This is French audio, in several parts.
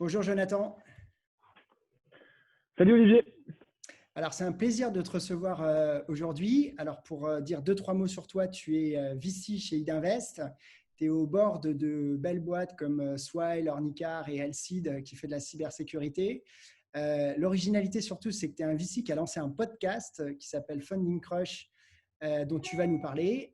Bonjour Jonathan. Salut Olivier. Alors c'est un plaisir de te recevoir aujourd'hui. Alors pour dire deux, trois mots sur toi, tu es VC chez Idinvest. Tu es au board de belles boîtes comme Swile, Ornicar et Alcide qui fait de la cybersécurité. L'originalité surtout, c'est que tu es un VC qui a lancé un podcast qui s'appelle Funding Crush, dont tu vas nous parler.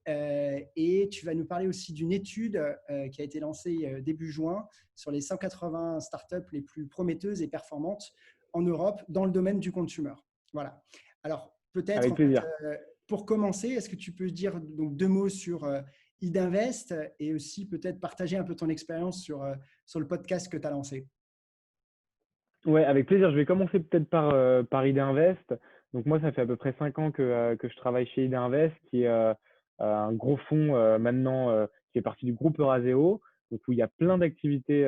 Et tu vas nous parler aussi d'une étude qui a été lancée début juin sur les 180 startups les plus prometteuses et performantes en Europe dans le domaine du consumer. Voilà. Alors, peut-être, Avec en fait, plaisir. pour commencer, est-ce que tu peux dire donc, deux mots sur Idinvest et aussi peut-être partager un peu ton expérience sur le podcast que tu as lancé? Ouais, avec plaisir. Je vais commencer peut-être par Idinvest. Donc moi, ça fait à peu près 5 ans que je travaille chez Idinvest, qui est un gros fonds maintenant qui est parti du groupe Eurazeo, donc où il y a plein d'activités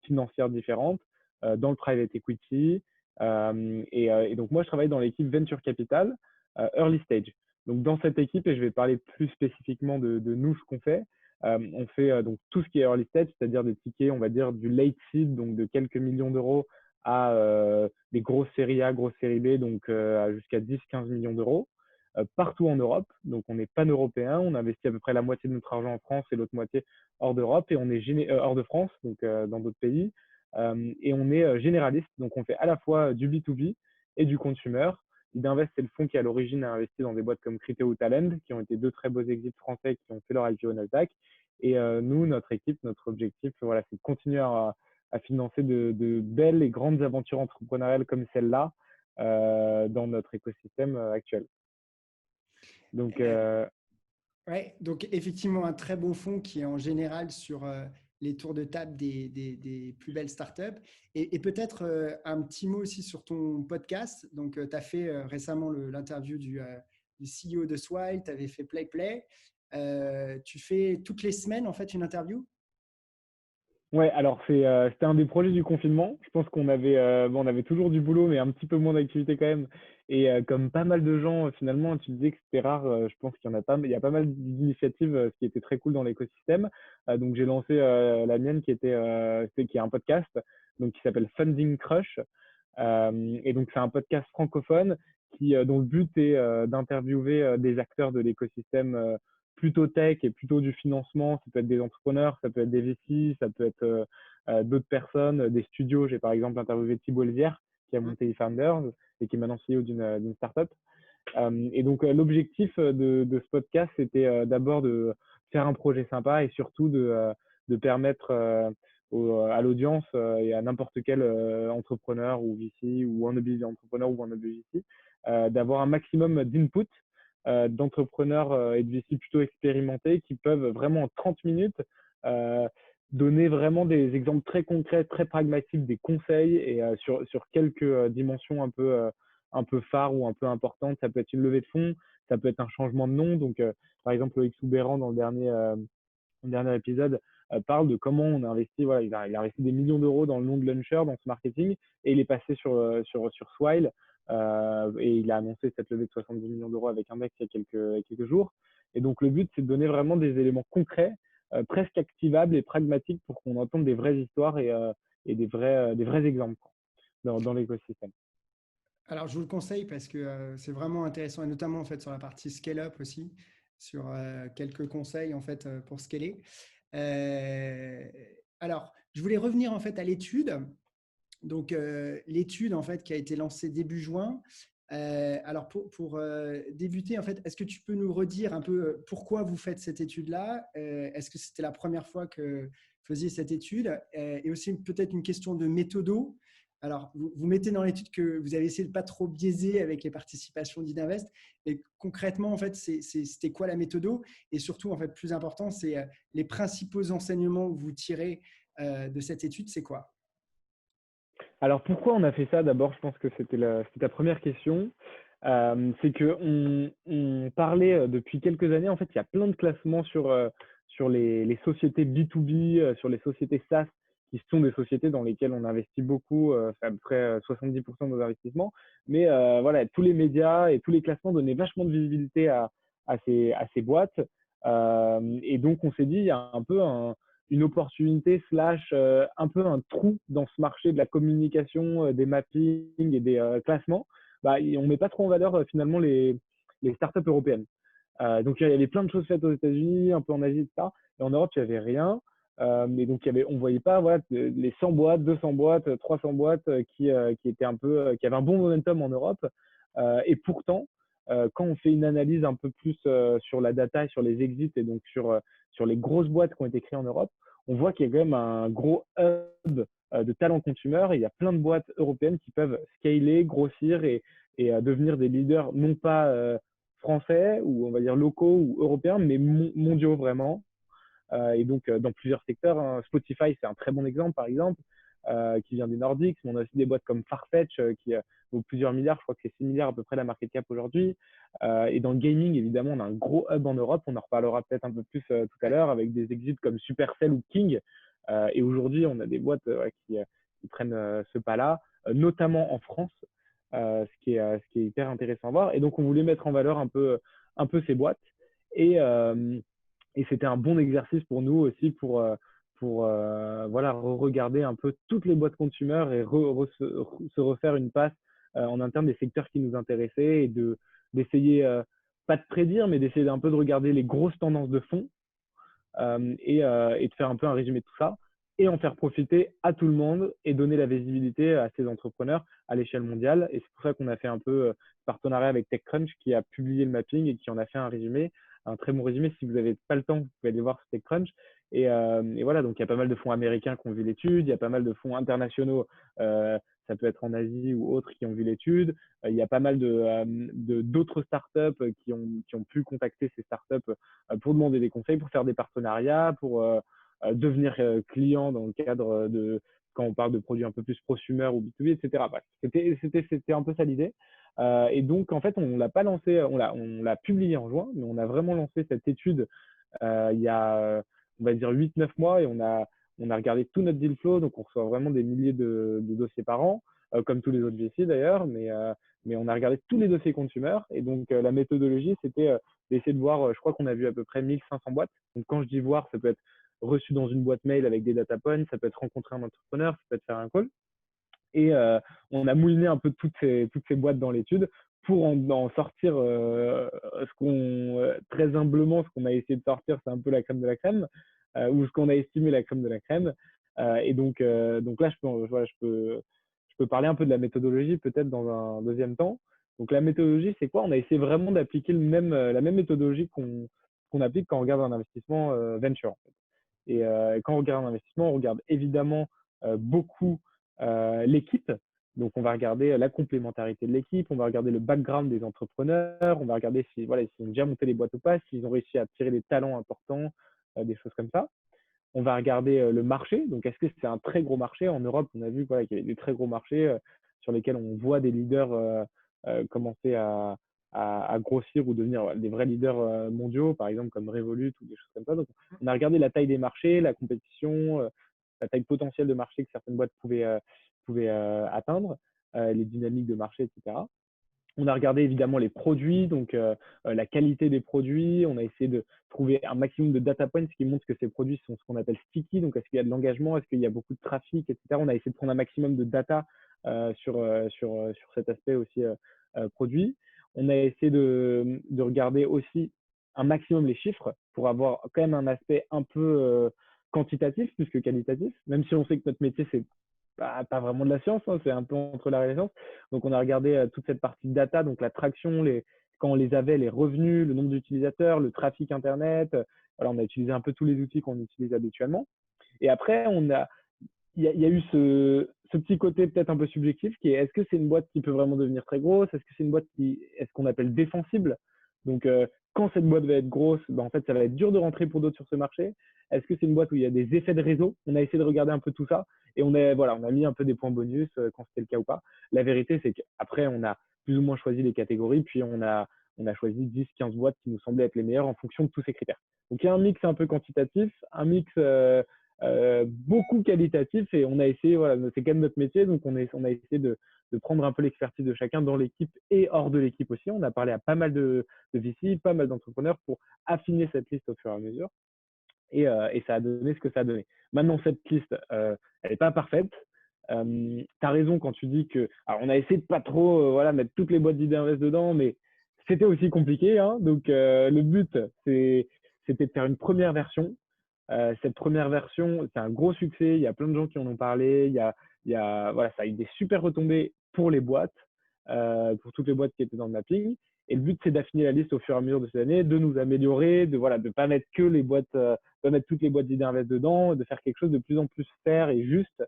financières différentes dans le private equity. Et donc moi, je travaille dans l'équipe Venture Capital, Early Stage. Donc dans cette équipe, et je vais parler plus spécifiquement de nous, ce qu'on fait. On fait donc tout ce qui est early stage, c'est-à-dire des tickets, on va dire du late seed, donc de quelques millions d'euros à des grosses séries A, grosses séries B, donc jusqu'à 10-15 millions d'euros, partout en Europe. Donc on est pan-européen, on investit à peu près la moitié de notre argent en France et l'autre moitié hors d'Europe, et on est hors de France, donc dans d'autres pays. Et on est généraliste, donc on fait à la fois du B2B et du consumer. Idinvest, c'est le fonds qui à l'origine a investi dans des boîtes comme Criteo ou Talend, qui ont été deux très beaux exits français qui ont fait leur IPO Nasdaq. Et nous, notre équipe, notre objectif, voilà, c'est de continuer à financer de belles et grandes aventures entrepreneuriales comme celle-là dans notre écosystème actuel. Donc, Ouais, donc effectivement, un très beau fonds qui est en général sur les tours de table des plus belles startups. Et peut-être un petit mot aussi sur ton podcast. Donc, tu as fait récemment l'interview du CEO de Swile, tu avais fait Play Play. Tu fais toutes les semaines, en fait, une interview? ouais, alors c'était un des projets du confinement. Je pense qu'on avait toujours du boulot, mais un petit peu moins d'activité quand même. Et comme pas mal de gens, finalement, tu disais que c'était rare. Je pense qu'il y en a pas, il y a pas mal d'initiatives, ce qui était très cool dans l'écosystème. Donc j'ai lancé la mienne qui est un podcast, donc qui s'appelle Funding Crush. Et donc c'est un podcast francophone dont le but est d'interviewer des acteurs de l'écosystème plutôt tech et plutôt du financement. Ça peut être des entrepreneurs, ça peut être des VC, ça peut être d'autres personnes, des studios. J'ai par exemple interviewé Thibault Elzière, qui a monté eFounders et qui est maintenant CEO d'une startup. Et donc l'objectif de ce podcast, c'était d'abord de faire un projet sympa et surtout de permettre à l'audience et à n'importe quel entrepreneur ou VC ou wannabe entrepreneur ou wannabe VC d'avoir un maximum d'input d'entrepreneurs et de VC plutôt expérimentés qui peuvent vraiment en 30 minutes donner vraiment des exemples très concrets, très pragmatiques, des conseils et sur quelques dimensions un peu phares ou un peu importantes. Ça peut être une levée de fonds, ça peut être un changement de nom. Donc, par exemple, Loïc Soubéran, dans le dernier épisode, parle de comment on a investi. Voilà, il a investi des millions d'euros dans le nom de Launcher, dans ce marketing, et il est passé sur Swile. Et il a annoncé cette levée de 70 millions d'euros avec Index il y a quelques jours. Et donc, le but, c'est de donner vraiment des éléments concrets, presque activables et pragmatiques pour qu'on entende des vraies histoires et des vrais exemples dans l'écosystème. Alors, je vous le conseille parce que c'est vraiment intéressant et notamment en fait sur la partie scale-up aussi, sur quelques conseils en fait pour scaler. Euh, alors, je voulais revenir en fait à l'étude. Donc, l'étude en fait qui a été lancée début juin. Alors, pour débuter, en fait, est-ce que tu peux nous redire un peu pourquoi vous faites cette étude-là? Est-ce que c'était la première fois que vous faisiez cette étude? Et aussi peut-être une question de méthodo. Alors, vous mettez dans l'étude que vous avez essayé de pas trop biaiser avec les participations d'Idinvest. Et concrètement, en fait, c'était quoi la méthodo? Et surtout, en fait, plus important, c'est les principaux enseignements que vous tirez de cette étude, c'est quoi? Alors pourquoi on a fait ça? D'abord, je pense que c'était ta première question. C'est que on parlait depuis quelques années. En fait, il y a plein de classements sur les sociétés B2B, sur les sociétés SaaS, qui sont des sociétés dans lesquelles on investit beaucoup. C'est à peu près 70% de nos investissements. Mais voilà, tous les médias et tous les classements donnaient vachement de visibilité à ces boîtes. Et donc, on s'est dit, il y a un peu une opportunité slash un peu un trou dans ce marché de la communication, des mappings et des classements, bah, on ne met pas trop en valeur finalement les startups européennes. Donc, il y avait plein de choses faites aux États-Unis, un peu en Asie, etc. Et en Europe, il n'y avait rien. Mais donc, on ne voyait pas voilà, les 100 boîtes, 200 boîtes, 300 boîtes qui étaient un peu, qui avaient un bon momentum en Europe. Et pourtant, quand on fait une analyse un peu plus sur la data, sur les exits et donc sur les grosses boîtes qui ont été créées en Europe, on voit qu'il y a quand même un gros hub de talent consumer. Et il y a plein de boîtes européennes qui peuvent scaler, grossir et devenir des leaders, non pas français ou on va dire locaux ou européens, mais mondiaux vraiment. Et donc, dans plusieurs secteurs, hein. Spotify, c'est un très bon exemple, par exemple, qui vient des Nordiques. Mais on a aussi des boîtes comme Farfetch qui vaut plusieurs milliards. Je crois que c'est 6 milliards à peu près la market cap aujourd'hui. Et dans le gaming, évidemment, on a un gros hub en Europe. On en reparlera peut-être un peu plus tout à l'heure avec des exits comme Supercell ou King. Et aujourd'hui, on a des boîtes qui prennent ce pas-là, notamment en France, ce qui est hyper intéressant à voir. Et donc, on voulait mettre en valeur un peu ces boîtes. Et, et c'était un bon exercice pour nous aussi pour voilà, regarder un peu toutes les boîtes consumer et se refaire une passe en interne des secteurs qui nous intéressaient et d'essayer, pas de prédire, mais d'essayer un peu de regarder les grosses tendances de fond et de faire un peu un résumé de tout ça et en faire profiter à tout le monde et donner la visibilité à ces entrepreneurs à l'échelle mondiale. Et c'est pour ça qu'on a fait un peu partenariat avec TechCrunch qui a publié le mapping et qui en a fait un résumé, un très bon résumé. Si vous n'avez pas le temps, vous pouvez aller voir sur TechCrunch. Et voilà, donc il y a pas mal de fonds américains qui ont vu l'étude, il y a pas mal de fonds internationaux, ça peut être en Asie ou autres, qui ont vu l'étude. Il y a pas mal d'autres startups qui ont pu contacter ces startups pour demander des conseils, pour faire des partenariats, pour devenir client dans le cadre de quand on parle de produits un peu plus prosumer ou B2B, etc. Bref, c'était un peu ça l'idée. Et donc, en fait, on l'a pas lancé, on l'a publié en juin, mais on a vraiment lancé cette étude il y a, on va dire, 8-9 mois et on a regardé tout notre deal flow. Donc, on reçoit vraiment des milliers de dossiers par an, comme tous les autres VC d'ailleurs, mais on a regardé tous les dossiers consumer. Et donc, la méthodologie, c'était d'essayer de voir, je crois qu'on a vu à peu près 1500 boîtes. Donc, quand je dis voir, ça peut être reçu dans une boîte mail avec des data points, ça peut être rencontrer un entrepreneur, ça peut être faire un call. Et on a mouliné un peu toutes ces boîtes dans l'étude pour en sortir ce qu'on, très humblement, ce qu'on a essayé de sortir, c'est un peu la crème de la crème, ou ce qu'on a estimé la crème de la crème. Et donc là, je peux parler un peu de la méthodologie peut-être dans un deuxième temps. Donc la méthodologie, c'est quoi? On a essayé vraiment d'appliquer la même méthodologie qu'on applique quand on regarde un investissement venture. En fait. Et quand on regarde un investissement, on regarde évidemment beaucoup l'équipe. Donc, on va regarder la complémentarité de l'équipe, on va regarder le background des entrepreneurs, on va regarder voilà, s'ils ont déjà monté les boîtes ou pas, s'ils ont réussi à attirer des talents importants, des choses comme ça. On va regarder le marché. Donc, est-ce que c'est un très gros marché? En Europe, on a vu voilà, qu'il y avait des très gros marchés sur lesquels on voit des leaders commencer à grossir ou devenir des vrais leaders mondiaux, par exemple comme Revolut ou des choses comme ça. Donc, on a regardé la taille des marchés, la compétition, la taille potentielle de marché que certaines boîtes pouvaient atteindre, les dynamiques de marché, etc. On a regardé évidemment les produits, donc la qualité des produits. On a essayé de trouver un maximum de data points qui montrent que ces produits sont ce qu'on appelle sticky. Donc, est-ce qu'il y a de l'engagement? Est-ce qu'il y a beaucoup de trafic, etc. On a essayé de prendre un maximum de data sur cet aspect aussi produit. On a essayé de regarder aussi un maximum les chiffres pour avoir quand même un aspect un peu quantitatif plus que qualitatif, même si on sait que notre métier, c'est pas vraiment de la science, hein, c'est un peu entre l'art et la science. Donc, on a regardé toute cette partie de data, donc la traction, quand on les avait, les revenus, le nombre d'utilisateurs, le trafic Internet. Voilà, on a utilisé un peu tous les outils qu'on utilise habituellement. Et après, il y a eu ce petit côté peut-être un peu subjectif qui est est-ce que c'est une boîte qui peut vraiment devenir très grosse? Est-ce que c'est une boîte qui est ce qu'on appelle défensible? Donc, quand cette boîte va être grosse, ben, en fait, ça va être dur de rentrer pour d'autres sur ce marché. Est-ce que c'est une boîte où il y a des effets de réseau? On a essayé de regarder un peu tout ça et on a mis un peu des points bonus quand c'était le cas ou pas. La vérité, c'est qu'après, on a plus ou moins choisi les catégories, puis on a choisi 10-15 boîtes qui nous semblaient être les meilleures en fonction de tous ces critères. Donc, il y a un mix un peu quantitatif, un mix beaucoup qualitatif et on a essayé, voilà, c'est quand même notre métier, donc on a essayé de prendre un peu l'expertise de chacun dans l'équipe et hors de l'équipe aussi. On a parlé à pas mal de VC, pas mal d'entrepreneurs pour affiner cette liste au fur et à mesure. et ça a donné ce que ça a donné. Maintenant, cette liste, elle n'est pas parfaite. Tu as raison quand tu dis que. Alors, on a essayé de pas trop voilà, mettre toutes les boîtes d'idées invest dedans, mais c'était aussi compliqué. Hein. Donc, le but, c'était de faire une première version. Cette première version, c'est un gros succès. Il y a plein de gens qui en ont parlé. Voilà, ça a eu des super retombées pour les boîtes, pour toutes les boîtes qui étaient dans le mapping. Et le but, c'est d'affiner la liste au fur et à mesure de ces années, de nous améliorer, de voilà, de pas mettre que les boîtes, pas mettre toutes les boîtes d'idées invest dedans, de faire quelque chose de plus en plus fair et juste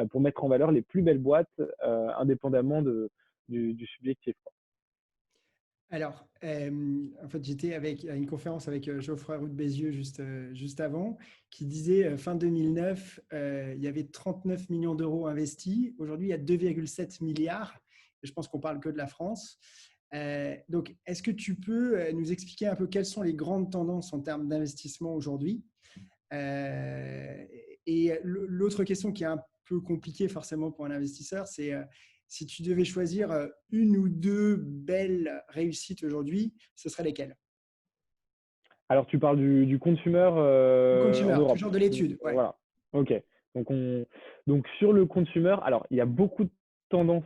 pour mettre en valeur les plus belles boîtes, indépendamment du subjectif. Alors, en fait, j'étais à une conférence avec Geoffroy Roux de Bézieux juste avant, qui disait fin 2009, il y avait 39 millions d'euros investis. Aujourd'hui, il y a 2,7 milliards. Et je pense qu'on parle que de la France. Donc, est-ce que tu peux nous expliquer un peu quelles sont les grandes tendances en termes d'investissement aujourd'hui? Et l'autre question qui est un peu compliquée forcément pour un investisseur, c'est si tu devais choisir une ou deux belles réussites aujourd'hui, ce seraient lesquelles? Alors, tu parles du consumer Du en consumer, Europe. toujours de l'étude, ouais. Voilà. OK. Donc, donc, sur le consumer, alors, il y a beaucoup de tendances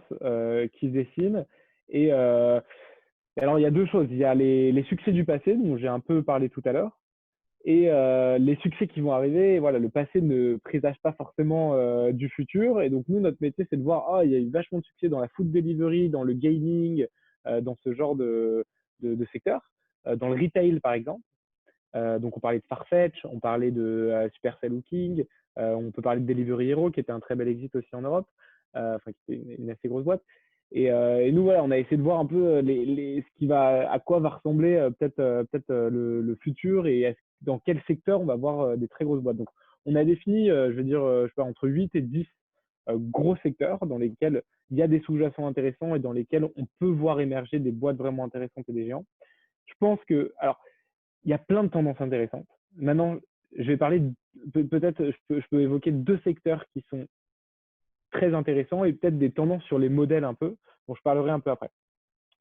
qui se dessinent. Et alors, il y a deux choses. Il y a les succès du passé, dont j'ai un peu parlé tout à l'heure, et les succès qui vont arriver. Voilà, le passé ne présage pas forcément du futur. Et donc, nous, notre métier, c'est de voir, ah, il y a eu vachement de succès dans la food delivery, dans le gaming, dans ce genre de secteur, dans le retail, par exemple. Donc, on parlait de Farfetch, on parlait de Supercell ou King, on peut parler de Delivery Hero, qui était un très bel exit aussi en Europe, enfin, qui était une assez grosse boîte. Et nous, voilà, on a essayé de voir un peu à quoi va ressembler le futur et dans quel secteur on va voir des très grosses boîtes. Donc, on a défini, je veux dire, je sais pas, entre 8 et 10 gros secteurs dans lesquels il y a des sous-jacents intéressants et dans lesquels on peut voir émerger des boîtes vraiment intéressantes et des géants. Je pense que, alors, il y a plein de tendances intéressantes. Maintenant, je vais parler, peut-être, je peux évoquer deux secteurs qui sont très intéressants et peut-être des tendances sur les modèles un peu, dont je parlerai un peu après.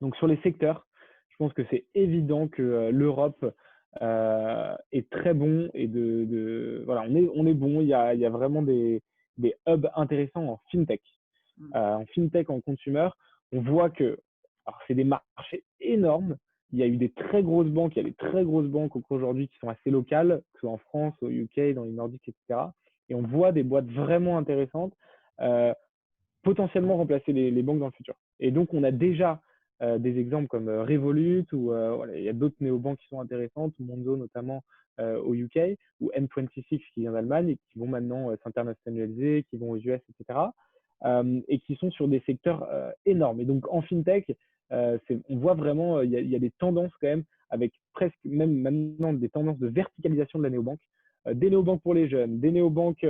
Donc, sur les secteurs, je pense que c'est évident que l'Europe est très bon et voilà, on est bon. Il y a vraiment des hubs intéressants en fintech. En fintech, en consumer, on voit que c'est des marchés énormes. Il y a eu des très grosses banques, il y a des très grosses banques aujourd'hui qui sont assez locales, que ce soit en France, au UK, dans les Nordiques, etc. Et on voit des boîtes vraiment intéressantes potentiellement remplacer les banques dans le futur. Et donc, on a déjà des exemples comme Revolut, ou voilà, il y a d'autres néobanques qui sont intéressantes, Monzo notamment au UK, ou N26 qui vient d'Allemagne et qui vont maintenant s'internationaliser, qui vont aux US, etc. Et qui sont sur des secteurs énormes. Et donc, en fintech, on voit vraiment, il y a des tendances quand même, avec presque même maintenant des tendances de verticalisation de la néobanque. Des néobanques pour les jeunes, des néobanques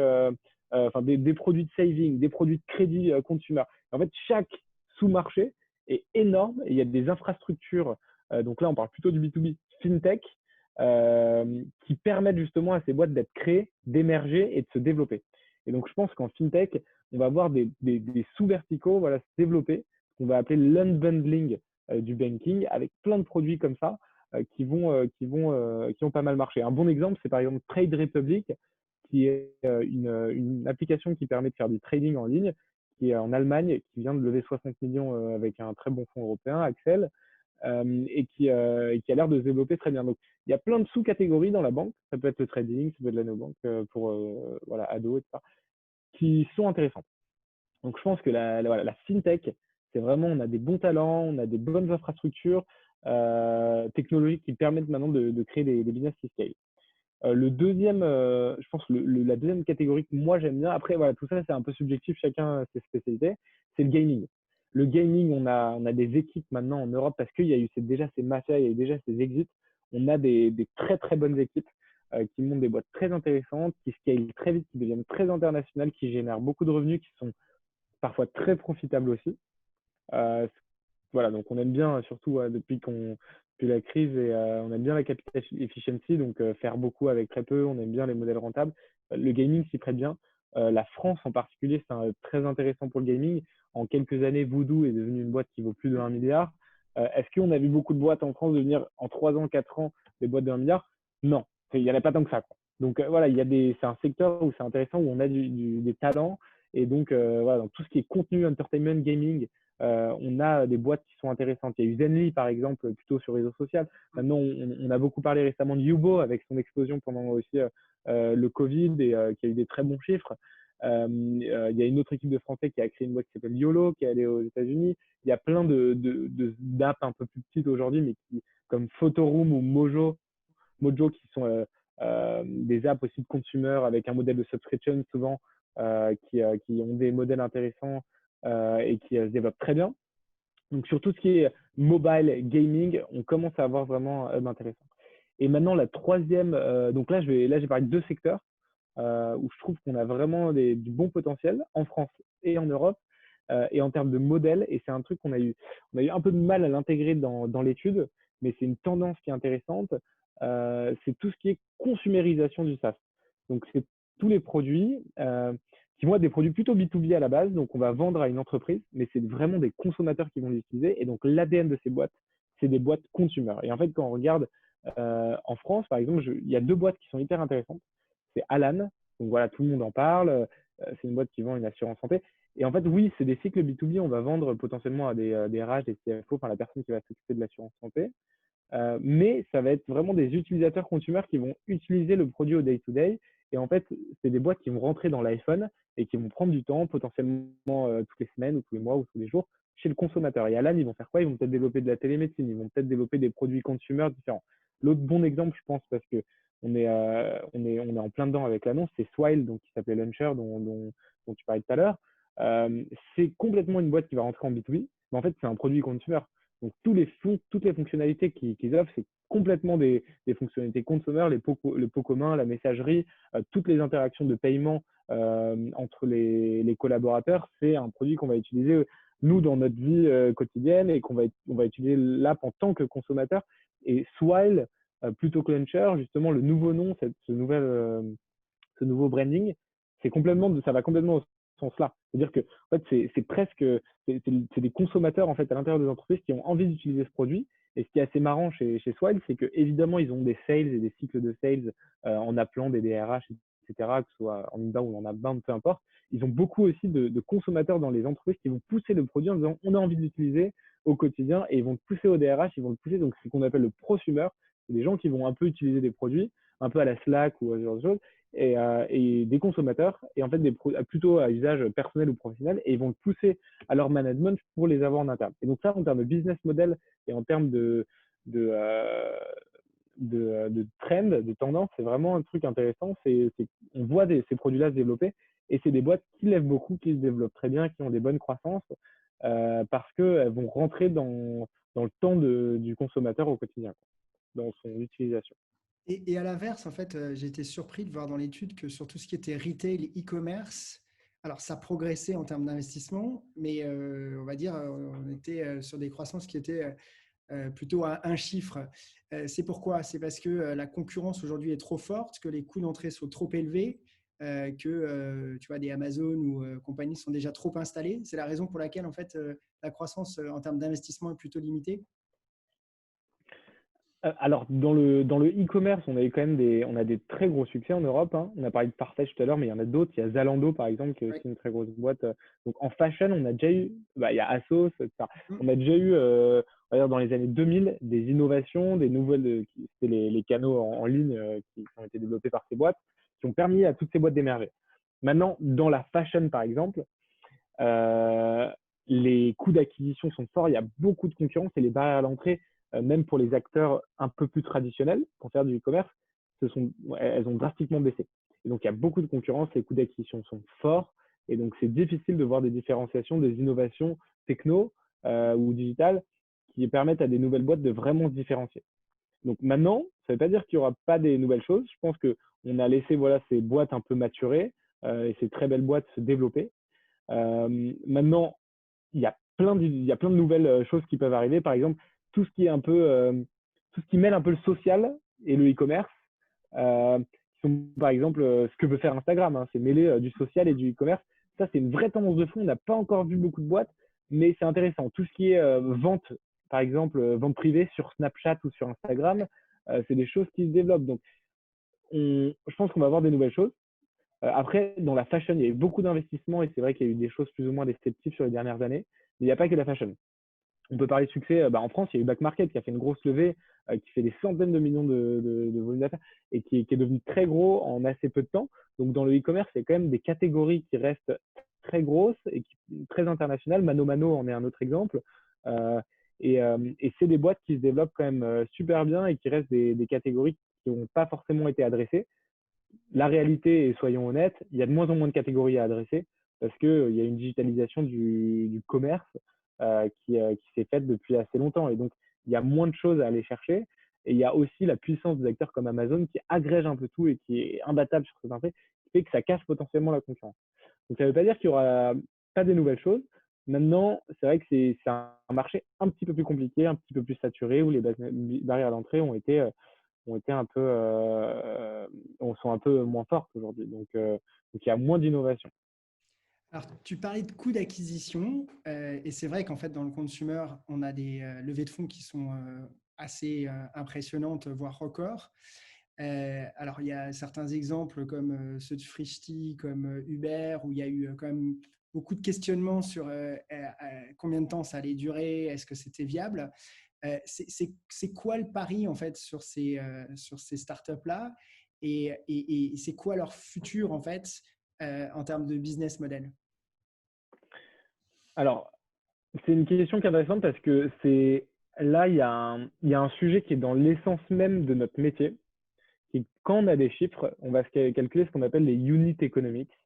enfin des produits de saving, des produits de crédit consumer. En fait, chaque sous-marché est énorme et il y a des infrastructures, donc là on parle plutôt du B2B, fintech, qui permettent justement à ces boîtes d'être créées, d'émerger et de se développer. Et donc je pense qu'en fintech, on va voir des sous-verticaux voilà, se développer, qu'on va appeler l'unbundling du banking, avec plein de produits comme ça qui ont pas mal marché. Un bon exemple, c'est par exemple Trade Republic, qui est une application qui permet de faire du trading en ligne, qui est en Allemagne, qui vient de lever 60 millions avec un très bon fonds européen, Axel, et qui a l'air de se développer très bien. Donc, il y a plein de sous-catégories dans la banque. Ça peut être le trading, ça peut être la néobanque pour voilà, ados, etc., qui sont intéressantes. Donc, je pense que la fintech, c'est vraiment, on a des bons talents, on a des bonnes infrastructures technologiques qui permettent maintenant de créer des business qui scale. Le deuxième, je pense, la deuxième catégorie que moi j'aime bien, après voilà, tout ça c'est un peu subjectif, chacun ses spécialités, c'est le gaming. Le gaming, on a des équipes maintenant en Europe parce qu'il y a eu déjà ces mafias, il y a eu déjà ces exits. On a des très très bonnes équipes qui montent des boîtes très intéressantes, qui scalent très vite, qui deviennent très internationales, qui génèrent beaucoup de revenus, qui sont parfois très profitables aussi. Euh, voilà, donc on aime bien, surtout depuis la crise, et on aime bien la capital efficiency, donc faire beaucoup avec très peu, on aime bien les modèles rentables. Le gaming s'y prête bien. La France en particulier, c'est très intéressant pour le gaming. En quelques années, Voodoo est devenu une boîte qui vaut plus de 1 milliard. Est-ce qu'on a vu beaucoup de boîtes en France devenir en 3 ans, 4 ans des boîtes de 1 milliard? Non, il n'y en a pas tant que ça, quoi. Donc voilà, c'est un secteur où c'est intéressant, où on a des talents. Et donc voilà, dans tout ce qui est contenu, entertainment, gaming, on a des boîtes qui sont intéressantes. Il y a eu Zenly, par exemple, plutôt sur réseau social. Maintenant, on a beaucoup parlé récemment de Yubo avec son explosion pendant aussi le Covid et qui a eu des très bons chiffres. Il y a une autre équipe de Français qui a créé une boîte qui s'appelle YOLO, qui est allée aux États-Unis. Il y a plein d'apps un peu plus petites aujourd'hui, mais comme Photoroom ou Mojo qui sont des apps aussi de consumer avec un modèle de subscription souvent qui ont des modèles intéressants et qui se développent très bien. Donc sur tout ce qui est mobile gaming, on commence à avoir vraiment un hub intéressant. Et maintenant la troisième, donc là j'ai parlé de deux secteurs où je trouve qu'on a vraiment du bon potentiel en France et en Europe et en termes de modèle. Et c'est un truc on a eu un peu de mal à l'intégrer dans l'étude, mais c'est une tendance qui est intéressante. C'est tout ce qui est consumérisation du SaaS. Donc c'est tous les produits qui vont être des produits plutôt B2B à la base. Donc on va vendre à une entreprise, mais c'est vraiment des consommateurs qui vont l'utiliser. Et donc l'ADN de ces boîtes, c'est des boîtes consumer. Et en fait, quand on regarde en France, par exemple, il y a deux boîtes qui sont hyper intéressantes. C'est Alan, donc voilà, tout le monde en parle. C'est une boîte qui vend une assurance santé. Et en fait, oui, c'est des cycles B2B. On va vendre potentiellement à des RH, des CFO, enfin la personne qui va s'occuper de l'assurance santé. Mais ça va être vraiment des utilisateurs consommateurs qui vont utiliser le produit au day-to-day. Et en fait, c'est des boîtes qui vont rentrer dans l'iPhone et qui vont prendre du temps, potentiellement toutes les semaines ou tous les mois ou tous les jours, chez le consommateur. Et à Alan, ils vont faire quoi? Ils vont peut-être développer de la télémédecine, ils vont peut-être développer des produits consommateurs différents. L'autre bon exemple, je pense, parce que on est en plein dedans avec l'annonce, c'est Swile, donc qui s'appelait Launcher, dont tu parlais tout à l'heure. C'est complètement une boîte qui va rentrer en B2B, mais en fait, c'est un produit consumer. Donc, toutes les fonctionnalités qu'ils offrent, c'est complètement des fonctionnalités consumer, le pot commun, la messagerie, toutes les interactions de paiement entre les collaborateurs. C'est un produit qu'on va utiliser, nous, dans notre vie quotidienne et on va utiliser l'app en tant que consommateur. Et Swile, plutôt que Launcher, justement, le nouveau nom, ce nouveau branding, ça va complètement au sens là. C'est-à-dire que en fait, c'est presque c'est des consommateurs en fait à l'intérieur des entreprises qui ont envie d'utiliser ce produit. Et ce qui est assez marrant chez Swile, c'est que évidemment ils ont des sales et des cycles de sales en appelant des DRH, etc., que ce soit en inbound ou en outbound, peu importe. Ils ont beaucoup aussi de consommateurs dans les entreprises qui vont pousser le produit en disant on a envie de l'utiliser au quotidien et ils vont le pousser au DRH, ils vont le pousser. Donc c'est ce qu'on appelle le prosumer. C'est des gens qui vont un peu utiliser des produits, un peu à la Slack ou à ce genre de choses et des consommateurs, et en fait plutôt à usage personnel ou professionnel, et ils vont le pousser à leur management pour les avoir en interne. Et donc ça, en termes de business model et en termes de trend, de tendance, c'est vraiment un truc intéressant. On voit ces produits-là se développer, et c'est des boîtes qui lèvent beaucoup, qui se développent très bien, qui ont des bonnes croissances, parce qu'elles vont rentrer dans le temps du consommateur au quotidien, dans son utilisation. Et à l'inverse, en fait, j'ai été surpris de voir dans l'étude que sur tout ce qui était retail, e-commerce, alors ça progressait en termes d'investissement, mais on va dire, on était sur des croissances qui étaient plutôt à un chiffre. C'est pourquoi? C'est parce que la concurrence aujourd'hui est trop forte, que les coûts d'entrée sont trop élevés, que tu vois, des Amazon ou compagnies sont déjà trop installées. C'est la raison pour laquelle, en fait, la croissance en termes d'investissement est plutôt limitée. Alors, dans le e-commerce, on a des très gros succès en Europe, hein. On a parlé de Farfetch tout à l'heure, mais il y en a d'autres. Il y a Zalando, par exemple, qui est Oui. aussi une très grosse boîte. Donc, en fashion, on a déjà eu, il y a Asos, etc. Mm. On a déjà eu, on va dire dans les années 2000, des innovations, des nouvelles, c'était les canaux en ligne qui ont été développés par ces boîtes, qui ont permis à toutes ces boîtes d'émerger. Maintenant, dans la fashion, par exemple, euh, les coûts d'acquisition sont forts, il y a beaucoup de concurrence et les barrières à l'entrée, même pour les acteurs un peu plus traditionnels pour faire du e-commerce, elles ont drastiquement baissé. Et donc, il y a beaucoup de concurrence, les coûts d'acquisition sont forts et donc c'est difficile de voir des différenciations, des innovations techno ou digitales qui permettent à des nouvelles boîtes de vraiment se différencier. Donc maintenant, ça ne veut pas dire qu'il n'y aura pas des nouvelles choses. Je pense qu'on a laissé ces boîtes un peu maturer et ces très belles boîtes se développer. Maintenant, il y a plein de nouvelles choses qui peuvent arriver. Par exemple, tout ce qui est tout ce qui mêle un peu le social et le e-commerce, qui sont par exemple ce que veut faire Instagram, hein, c'est mêler du social et du e-commerce. Ça, c'est une vraie tendance de fond. On n'a pas encore vu beaucoup de boîtes, mais c'est intéressant. Tout ce qui est vente, par exemple, vente privée sur Snapchat ou sur Instagram, c'est des choses qui se développent. Donc, je pense qu'on va avoir des nouvelles choses. Après, dans la fashion, il y a eu beaucoup d'investissements et c'est vrai qu'il y a eu des choses plus ou moins descriptives sur les dernières années. Mais il n'y a pas que la fashion. On peut parler de succès. En France, il y a eu Back Market qui a fait une grosse levée, qui fait des centaines de millions de volume d'affaires et qui est devenu très gros en assez peu de temps. Donc, dans le e-commerce, il y a quand même des catégories qui restent très grosses et très internationales. Mano Mano en est un autre exemple. Euh, et c'est des boîtes qui se développent quand même super bien et qui restent des catégories qui n'ont pas forcément été adressées. La réalité, et soyons honnêtes, il y a de moins en moins de catégories à adresser parce qu'il y a une digitalisation du commerce qui s'est faite depuis assez longtemps. Et donc, il y a moins de choses à aller chercher. Et il y a aussi la puissance des acteurs comme Amazon qui agrège un peu tout et qui est imbattable sur certains faits, qui fait que ça casse potentiellement la concurrence. Donc, ça ne veut pas dire qu'il n'y aura pas des nouvelles choses. Maintenant, c'est vrai que c'est un marché un petit peu plus compliqué, un petit peu plus saturé, où les barrières d'entrée ont été un peu, sont un peu moins fortes aujourd'hui. Donc il y a moins d'innovation. Alors, tu parlais de coûts d'acquisition, et c'est vrai qu'en fait, dans le consumer, on a des levées de fonds qui sont assez impressionnantes, voire records. Alors, il y a certains exemples comme ceux de Frishti, comme Uber, où il y a eu quand même beaucoup de questionnements sur combien de temps ça allait durer, est-ce que c'était viable. C'est quoi le pari en fait sur ces startups-là et c'est quoi leur futur en fait en termes de business model? Alors, c'est une question qui est intéressante parce que là, il y a un sujet qui est dans l'essence même de notre métier. Et quand on a des chiffres, on va calculer ce qu'on appelle les unit economics.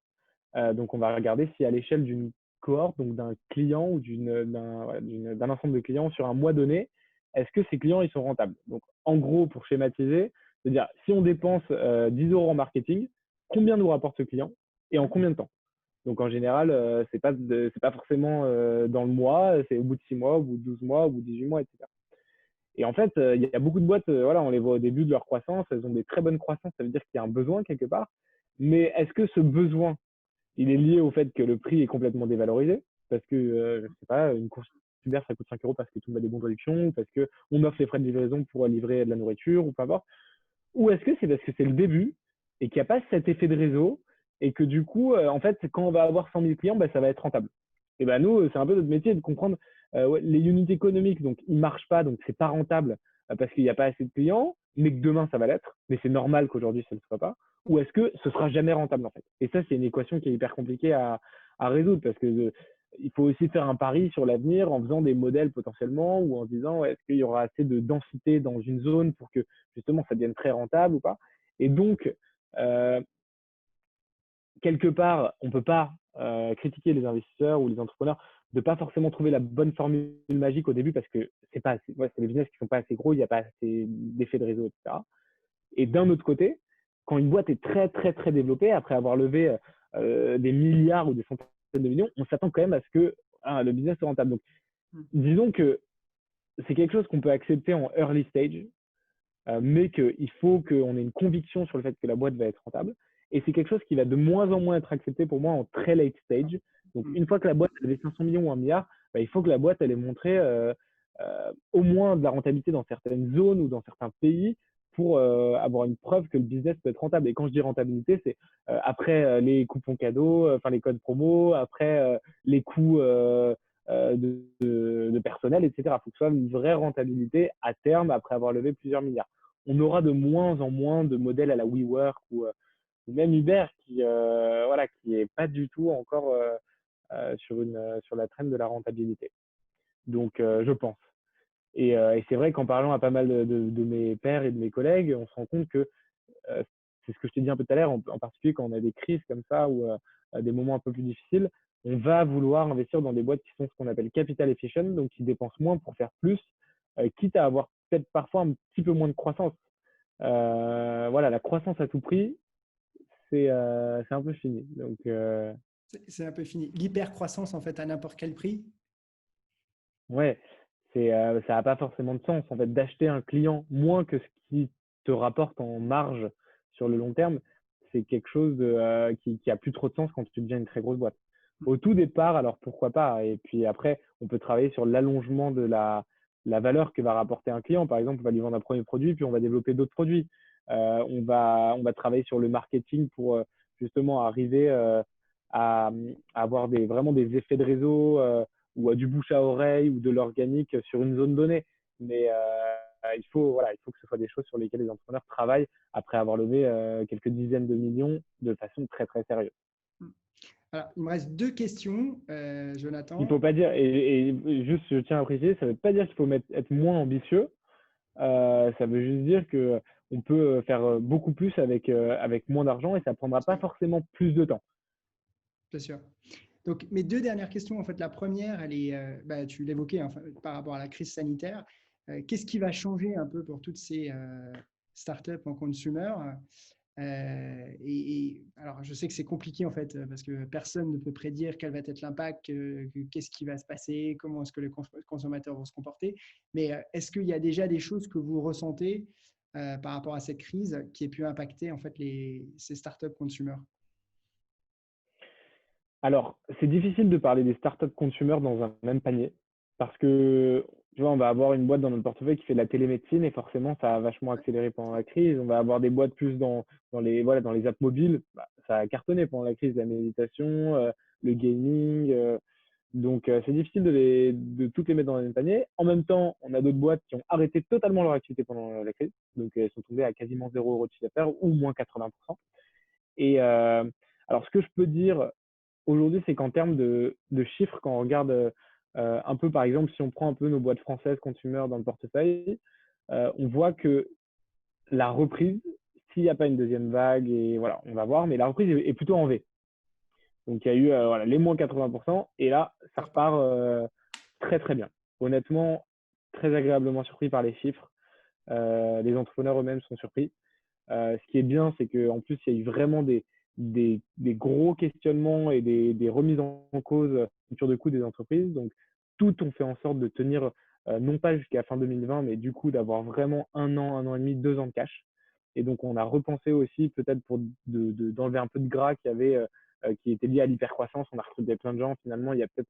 Donc, on va regarder si à l'échelle d'une cohorte, donc d'un client ou d'un ensemble de clients sur un mois donné, est-ce que ces clients ils sont rentables? Donc, en gros, pour schématiser, c'est-à-dire si on dépense 10 euros en marketing, combien nous rapporte ce client et en combien de temps? Donc, en général, c'est pas forcément dans le mois, c'est au bout de 6 mois, au bout de 12 mois, au bout de 18 mois, etc. Et en fait, il y a beaucoup de boîtes, voilà, on les voit au début de leur croissance, elles ont des très bonnes croissances, ça veut dire qu'il y a un besoin quelque part. Mais est-ce que ce besoin, il est lié au fait que le prix est complètement dévalorisé? Parce que, je sais pas, une course Uber, ça coûte 5 euros parce que tout le monde a des bons de réduction, ou parce qu'on offre les frais de livraison pour livrer de la nourriture, ou peu importe. Ou est-ce que c'est parce que c'est le début et qu'il n'y a pas cet effet de réseau et que du coup, en fait, quand on va avoir 100 000 clients, bah, ça va être rentable. Et ben nous, c'est un peu notre métier de comprendre ouais, les unités économiques, donc ils ne marchent pas, donc c'est pas rentable parce qu'il n'y a pas assez de clients, mais que demain ça va l'être, mais c'est normal qu'aujourd'hui ça ne soit pas, ou est-ce que ce sera jamais rentable en fait? Et ça, c'est une équation qui est hyper compliquée à résoudre parce que il faut aussi faire un pari sur l'avenir en faisant des modèles potentiellement ou en se disant ouais, est-ce qu'il y aura assez de densité dans une zone pour que justement ça devienne très rentable ou pas. Et donc, euh, quelque part, on ne peut pas critiquer les investisseurs ou les entrepreneurs de ne pas forcément trouver la bonne formule magique au début parce que c'est des business qui ne sont pas assez gros, il n'y a pas assez d'effets de réseau, etc. Et d'un autre côté, quand une boîte est très, très, très développée, après avoir levé des milliards ou des centaines de millions, on s'attend quand même à ce que le business soit rentable. Donc, disons que c'est quelque chose qu'on peut accepter en early stage, mais qu'il faut qu'on ait une conviction sur le fait que la boîte va être rentable. Et c'est quelque chose qui va de moins en moins être accepté pour moi en très late stage. Donc, une fois que la boîte a levé 500 millions ou 1 milliard, bah, il faut que la boîte elle ait montré au moins de la rentabilité dans certaines zones ou dans certains pays pour avoir une preuve que le business peut être rentable. Et quand je dis rentabilité, c'est après les coupons cadeaux, enfin les codes promo, après les coûts de personnel, etc. Il faut que ce soit une vraie rentabilité à terme après avoir levé plusieurs milliards. On aura de moins en moins de modèles à la WeWork ou même Uber voilà, qui est pas du tout encore sur la traîne de la rentabilité. Donc, je pense. Et c'est vrai qu'en parlant à pas mal de mes pairs et de mes collègues, on se rend compte que c'est ce que je t'ai dit un peu tout à l'heure, en particulier quand on a des crises comme ça ou des moments un peu plus difficiles, on va vouloir investir dans des boîtes qui sont ce qu'on appelle capital efficient, donc qui dépensent moins pour faire plus, quitte à avoir peut-être parfois un petit peu moins de croissance. Voilà, la croissance à tout prix, c'est un peu fini. Donc, C'est un peu fini. L'hypercroissance en fait à n'importe quel prix. ouais, ça n'a pas forcément de sens en fait d'acheter un client moins que ce qui te rapporte en marge sur le long terme. C'est quelque chose qui a plus trop de sens quand tu deviens une très grosse boîte. Au tout départ, alors pourquoi pas? Et puis après, on peut travailler sur l'allongement de la valeur que va rapporter un client. Par exemple, on va lui vendre un premier produit, puis on va développer d'autres produits. On va travailler sur le marketing pour justement arriver à avoir vraiment des effets de réseau ou du bouche à oreille ou de l'organique sur une zone donnée. Mais il faut que ce soit des choses sur lesquelles les entrepreneurs travaillent après avoir levé quelques dizaines de millions de façon très, très sérieuse. Alors, il me reste 2 questions, Il ne Jonathan. faut pas dire, et juste je tiens à préciser, ça ne veut pas dire qu'il faut être moins ambitieux. Ça veut juste dire qu'on peut faire beaucoup plus avec moins d'argent et ça ne prendra pas forcément plus de temps. Bien sûr. Donc, mes 2 dernières questions, en fait, la première, elle est, tu l'évoquais, enfin, par rapport à la crise sanitaire. Qu'est-ce qui va changer un peu pour toutes ces startups en consumer? Alors, je sais que c'est compliqué en fait, parce que personne ne peut prédire quel va être l'impact, qu'est-ce qui va se passer, comment est-ce que les consommateurs vont se comporter. Mais est-ce qu'il y a déjà des choses que vous ressentez par rapport à cette crise qui ait pu impacter en fait ces startups consumer? Alors, c'est difficile de parler des startups consumer dans un même panier parce que, tu vois, on va avoir une boîte dans notre portefeuille qui fait de la télémédecine et forcément, ça a vachement accéléré pendant la crise. On va avoir des boîtes plus dans les apps mobiles. Bah, ça a cartonné pendant la crise, la méditation, le gaming. Donc, c'est difficile de toutes les mettre dans le même panier. En même temps, on a d'autres boîtes qui ont arrêté totalement leur activité pendant la crise. Donc, elles sont tombées à quasiment 0 € de chiffre d'affaires ou moins 80%. Et alors, ce que je peux dire aujourd'hui, c'est qu'en termes de chiffres, quand on regarde un peu, par exemple, si on prend un peu nos boîtes françaises consumer dans le portefeuille, on voit que la reprise, s'il n'y a pas une deuxième vague, et voilà, on va voir, mais la reprise est plutôt en V. Donc, il y a eu les moins 80%, et là, ça repart très, très bien. Honnêtement, très agréablement surpris par les chiffres. Les entrepreneurs eux-mêmes sont surpris. Ce qui est bien, c'est qu'en plus, il y a eu vraiment des gros questionnements et des remises en cause sur de coûts des entreprises. Donc, tout ont fait en sorte de tenir, non pas jusqu'à fin 2020, mais du coup, d'avoir vraiment 1 an et demi, 2 ans de cash. Et donc, on a repensé aussi, peut-être pour d'enlever un peu de gras qui était lié à l'hypercroissance. On a recruté plein de gens. Finalement, il y a peut-être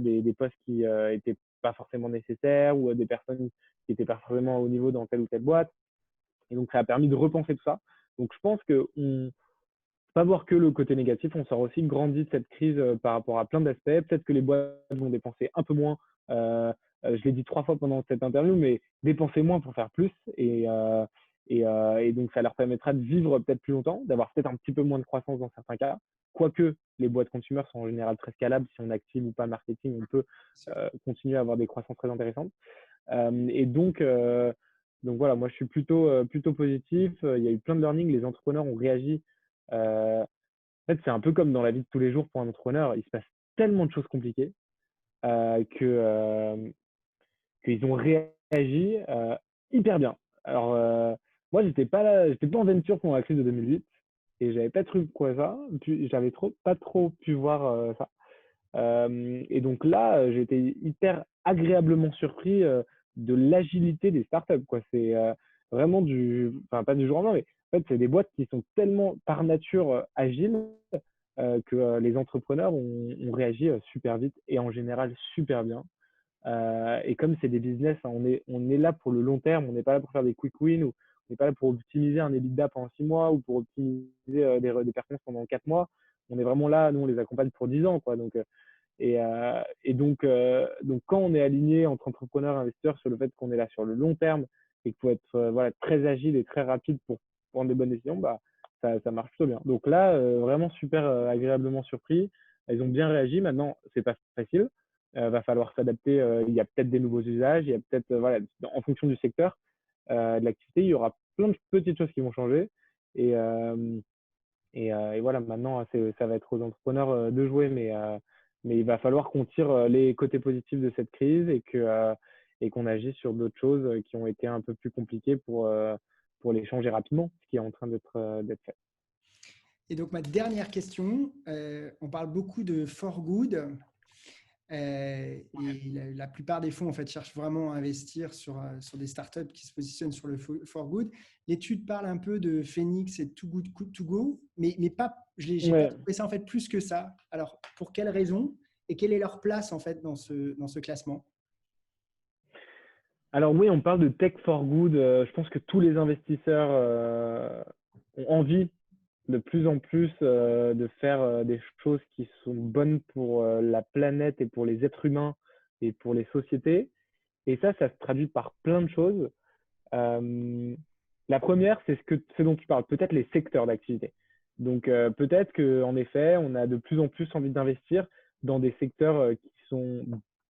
des postes qui n'étaient pas forcément nécessaires ou des personnes qui n'étaient pas forcément au niveau dans telle ou telle boîte. Et donc, ça a permis de repenser tout ça. Donc, je pense qu'on ne peut pas voir que le côté négatif. On sort aussi grandi de cette crise par rapport à plein d'aspects. Peut-être que les boîtes vont dépenser un peu moins. Je l'ai dit 3 fois pendant cette interview, mais dépenser moins pour faire plus. Et donc, ça leur permettra de vivre peut-être plus longtemps, d'avoir peut-être un petit peu moins de croissance dans certains cas. Quoique les boîtes consumer sont en général très scalables. Si on active ou pas le marketing, on peut continuer à avoir des croissances très intéressantes. Et donc voilà, moi je suis plutôt positif. Il y a eu plein de learning, les entrepreneurs ont réagi. En fait, c'est un peu comme dans la vie de tous les jours pour un entrepreneur. Il se passe tellement de choses compliquées qu'ils ont réagi hyper bien. Alors, moi, j'étais pas en venture pendant la crise de 2008 et j'avais pas trop quoi ça. Puis, j'avais pas trop pu voir ça. Et donc là, j'ai été hyper agréablement surpris de l'agilité des startups, quoi. C'est vraiment enfin pas du jour au lendemain, mais en fait, c'est des boîtes qui sont tellement par nature agiles que les entrepreneurs ont réagi super vite et en général super bien. Et comme c'est des business, hein, on est là pour le long terme, on n'est pas là pour faire des quick wins, ou on n'est pas là pour optimiser un EBITDA pendant 6 mois ou pour optimiser des performances pendant 4 mois. On est vraiment là, nous on les accompagne pour 10 ans, quoi. Donc quand on est aligné entre entrepreneurs et investisseurs sur le fait qu'on est là sur le long terme et qu'il faut être très agile et très rapide pour prendre des bonnes décisions, bah, ça marche plutôt bien. Donc là, vraiment super agréablement surpris. Ils ont bien réagi. Maintenant, c'est pas facile. Va falloir s'adapter. Il y a peut-être des nouveaux usages. Il y a peut-être, en fonction du secteur, de l'activité, il y aura plein de petites choses qui vont changer. Et, et voilà, maintenant, ça va être aux entrepreneurs de jouer, mais il va falloir qu'on tire les côtés positifs de cette crise et qu'on agisse sur d'autres choses qui ont été un peu plus compliquées pour les changer rapidement, ce qui est en train d'être fait. Et donc, ma dernière question, on parle beaucoup de for good. Et la plupart des fonds en fait cherchent vraiment à investir sur des startups qui se positionnent sur le for good. L'étude parle un peu de Phoenix et Too Good To Go, mais pas, j'ai pas Ouais. trouvé ça en fait plus que ça. Alors pour quelles raisons et quelle est leur place en fait dans ce classement? Alors oui, on parle de tech for good. Je pense que tous les investisseurs ont envie de plus en plus de faire des choses qui sont bonnes pour la planète et pour les êtres humains et pour les sociétés. Et ça se traduit par plein de choses. Euh, la première, c'est ce dont tu parles, peut-être les secteurs d'activité. Donc peut-être qu'en effet, on a de plus en plus envie d'investir dans des secteurs qui sont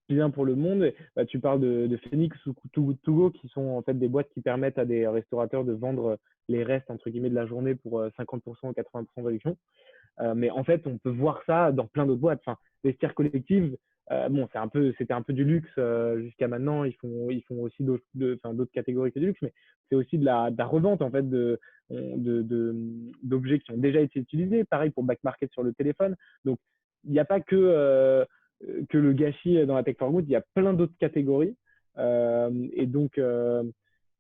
bien pour le monde. Bah, tu parles de Phoenix ou Too Good To Go, qui sont en fait des boîtes qui permettent à des restaurateurs de vendre les restes entre guillemets de la journée pour 50% ou 80% de réduction. Mais en fait, on peut voir ça dans plein d'autres boîtes. Enfin, vestiaire collective, bon, c'était un peu du luxe jusqu'à maintenant. Ils font aussi d'autres catégories que du luxe, mais c'est aussi de la revente en fait d'objets qui ont déjà été utilisés. Pareil pour back market sur le téléphone. Donc, il n'y a pas que le gâchis dans la tech for good. Il y a plein d'autres catégories. Et donc,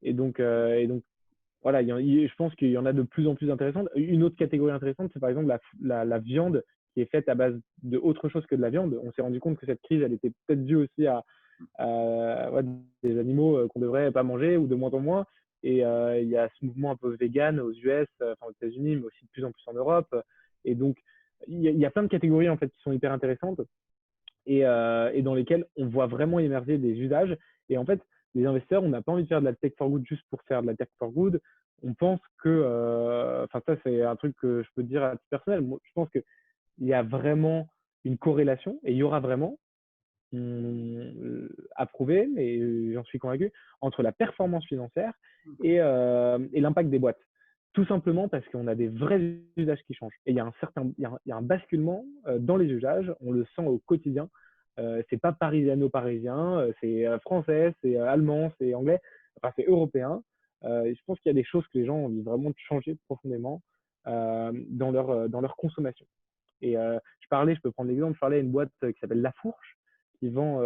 et donc, voilà, je pense qu'il y en a de plus en plus intéressantes. Une autre catégorie intéressante, c'est par exemple la viande qui est faite à base de autre chose que de la viande. On s'est rendu compte que cette crise, elle était peut-être due aussi ouais, des animaux qu'on ne devrait pas manger ou de moins en moins. Et il y a ce mouvement un peu vegan aux US, enfin aux États-Unis, mais aussi de plus en plus en Europe. Et donc, il y a plein de catégories en fait qui sont hyper intéressantes et dans lesquels on voit vraiment émerger des usages. Et en fait, les investisseurs, on n'a pas envie de faire de la tech for good juste pour faire de la tech for good. On pense que, enfin ça c'est un truc que je peux dire à titre personnel, moi, je pense qu'il y a vraiment une corrélation, et il y aura vraiment, à prouver, mais j'en suis convaincu, entre la performance financière et l'impact des boîtes. Tout simplement parce qu'on a des vrais usages qui changent. Et il y a un basculement dans les usages, on le sent au quotidien. C'est pas parisiano-parisien, c'est français, c'est allemand, c'est anglais, enfin c'est européen. Et je pense qu'il y a des choses que les gens ont envie vraiment de changer profondément dans leur consommation. Et je peux prendre l'exemple, je parlais à une boîte qui s'appelle La Fourche, qui vend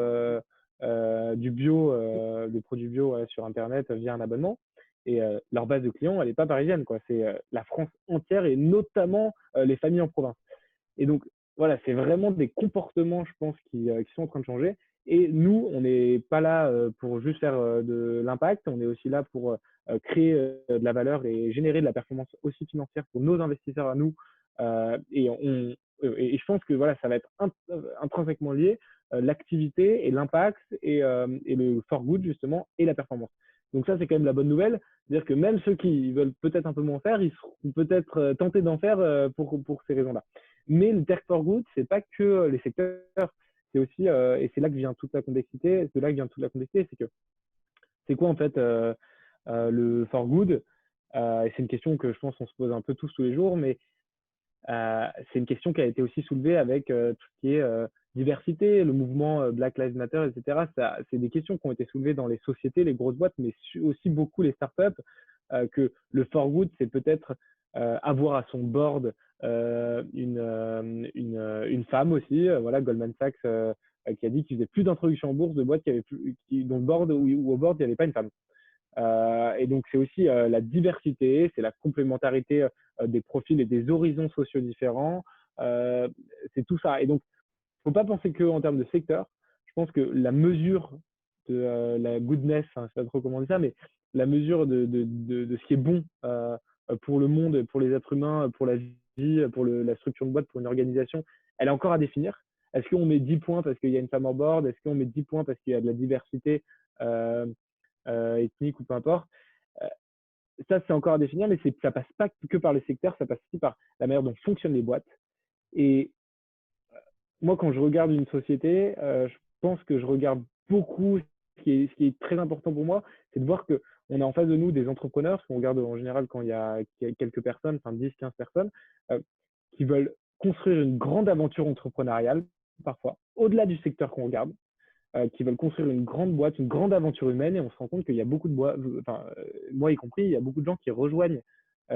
du bio, des produits bio sur Internet via un abonnement. Et leur base de clients, elle n'est pas parisienne, quoi. C'est la France entière et notamment les familles en province. Et donc, voilà, c'est vraiment des comportements, je pense, qui sont en train de changer. Et nous, on n'est pas là pour juste faire de l'impact, on est aussi là pour créer de la valeur et générer de la performance aussi financière pour nos investisseurs à nous. Et je pense que voilà, ça va être intrinsèquement lié, l'activité et l'impact et le for good, justement, et la performance. Donc ça, c'est quand même la bonne nouvelle. C'est-à-dire que même ceux qui veulent peut-être un peu moins faire, ils seront peut-être tentés d'en faire pour ces raisons-là. Mais le tech for good, c'est pas que les secteurs, c'est aussi, et c'est là que vient toute la complexité, c'est que c'est quoi en fait le for good. Et c'est une question que je pense qu'on se pose un peu tous les jours, mais c'est une question qui a été aussi soulevée avec tout ce qui est diversité, le mouvement Black Lives Matter, etc. C'est des questions qui ont été soulevées dans les sociétés, les grosses boîtes, mais aussi beaucoup les startups, que le for good, c'est peut-être avoir à son board une femme aussi, voilà, Goldman Sachs qui a dit qu'il faisait plus d'introductions en bourse de boîtes dont le board ou au board, il n'y avait pas une femme. Et donc, c'est aussi la diversité, c'est la complémentarité des profils et des horizons sociaux différents. C'est tout ça. Et donc, il ne faut pas penser qu'en termes de secteur. Je pense que la mesure de la goodness, hein, je ne sais pas trop comment dire ça, mais la mesure de ce qui est bon pour le monde, pour les êtres humains, pour la vie, pour la structure de boîte, pour une organisation, elle est encore à définir. Est-ce qu'on met 10 points parce qu'il y a une femme en board? Est-ce qu'on met 10 points parce qu'il y a de la diversité euh, ethnique ou peu importe? Euh, Ça, c'est encore à définir, mais ça passe pas que par les secteurs, ça passe aussi par la manière dont fonctionnent les boîtes. Et moi, quand je regarde une société, je pense que je regarde beaucoup. Ce qui est très important pour moi, c'est de voir qu'on a en face de nous des entrepreneurs, parce qu'on regarde en général quand il y a quelques personnes, enfin 10, 15 personnes, euh, qui veulent construire une grande aventure entrepreneuriale, parfois, au-delà du secteur qu'on regarde, qui veulent construire une grande boîte, une grande aventure humaine, et on se rend compte qu'il y a beaucoup de boîtes, enfin, moi y compris, il y a beaucoup de gens qui rejoignent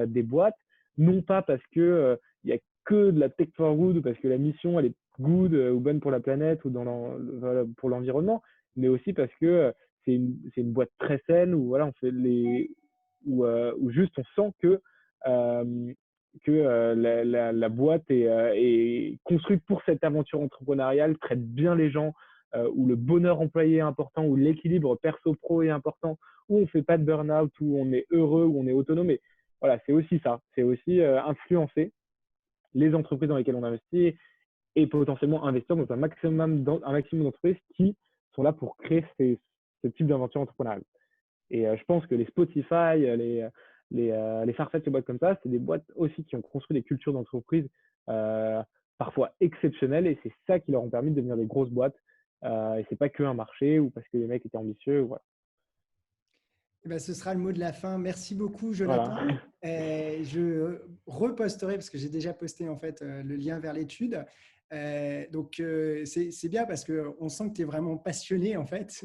des boîtes, non pas parce que il y a que de la tech for good, ou parce que la mission elle est good ou bonne pour la planète ou voilà, pour l'environnement, mais aussi parce que c'est une boîte très saine où voilà, on fait où juste on sent que la boîte est construite pour cette aventure entrepreneuriale, traite bien les gens, où le bonheur employé est important, où l'équilibre perso-pro est important, où on ne fait pas de burn-out, où on est heureux, où on est autonome. Mais voilà, c'est aussi ça. C'est aussi influencer les entreprises dans lesquelles on investit et potentiellement investir dans un maximum d'entreprises qui sont là pour créer ce type d'aventure entrepreneuriale. Et je pense que les Spotify, les Farfetch, les boîtes comme ça, c'est des boîtes aussi qui ont construit des cultures d'entreprise parfois exceptionnelles et c'est ça qui leur ont permis de devenir des grosses boîtes. Et c'est pas qu'un marché ou parce que les mecs étaient ambitieux. Voilà. Eh ben, ce sera le mot de la fin. Merci beaucoup, Voilà. Jonathan. Je reposterai, parce que j'ai déjà posté en fait le lien vers l'étude. Donc, c'est bien parce qu'on sent que tu es vraiment passionné en fait.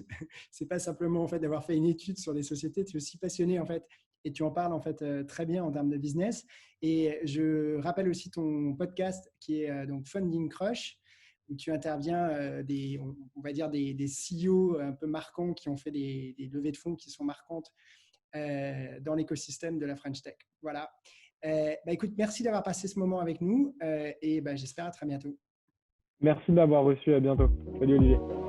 C'est pas simplement en fait d'avoir fait une étude sur des sociétés, tu es aussi passionné en fait et tu en parles en fait très bien en termes de business. Et je rappelle aussi ton podcast qui est donc Funding Crush, où tu interviens on va dire des CEO un peu marquants qui ont fait des levées de fonds qui sont marquantes dans l'écosystème de la French Tech. Voilà. Écoute, merci d'avoir passé ce moment avec nous et j'espère à très bientôt. Merci de m'avoir reçu. À bientôt. Salut Olivier.